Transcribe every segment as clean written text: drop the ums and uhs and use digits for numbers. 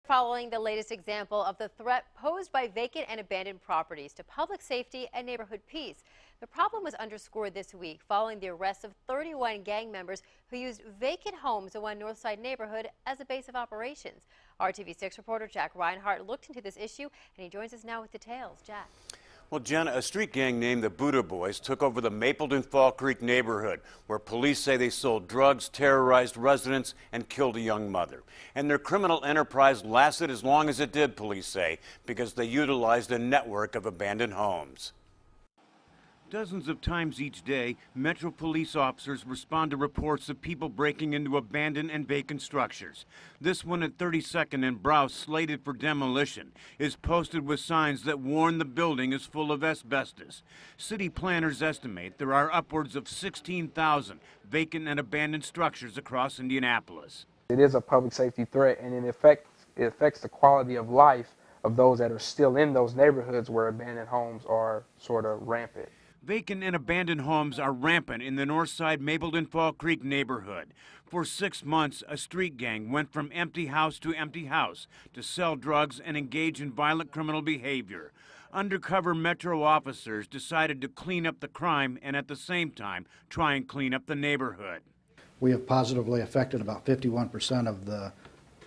Following the latest example of the threat posed by vacant and abandoned properties to public safety and neighborhood peace. The problem was underscored this week following the arrest of 31 gang members who used vacant homes in one Northside neighborhood as a base of operations. Our TV6 reporter Jack Reinhart looked into this issue, and he joins us now with details. Jack. Well, Jenna, a street gang named the Buddha Boys took over the Mapleton Fall Creek neighborhood, where police say they sold drugs, terrorized residents, and killed a young mother. And their criminal enterprise lasted as long as it did, police say, because they utilized a network of abandoned homes. Dozens of times each day, Metro police officers respond to reports of people breaking into abandoned and vacant structures. This one at 32nd and Brow, slated for demolition, is posted with signs that warn the building is full of asbestos. City planners estimate there are upwards of 16,000 vacant and abandoned structures across Indianapolis. It is a public safety threat, and it affects the quality of life of those that are still in those neighborhoods where abandoned homes are sort of rampant. Vacant and abandoned homes are rampant in the Northside Mapleton Fall Creek neighborhood. For 6 months, a street gang went from empty house to sell drugs and engage in violent criminal behavior. Undercover Metro officers decided to clean up the crime and at the same time try and clean up the neighborhood. We have positively affected about 51% of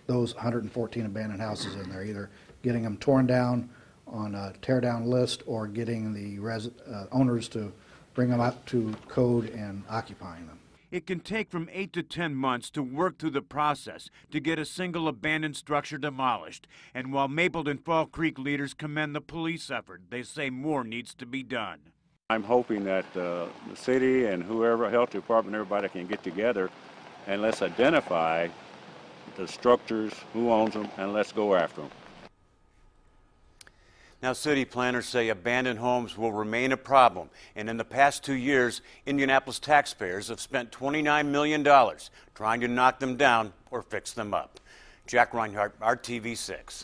those 114 abandoned houses in there, either getting them torn down on a tear down list or getting the owners to bring them up to code and occupying them. It can take from 8 to 10 months to work through the process to get a single abandoned structure demolished. And while Mapleton Fall Creek leaders commend the police effort, they say more needs to be done. I'm hoping that the city and whoever, health department, everybody can get together and let's identify the structures, who owns them, and let's go after them. Now, city planners say abandoned homes will remain a problem, and in the past 2 years, Indianapolis taxpayers have spent $29 million trying to knock them down or fix them up. Jack Reinhart, RTV6.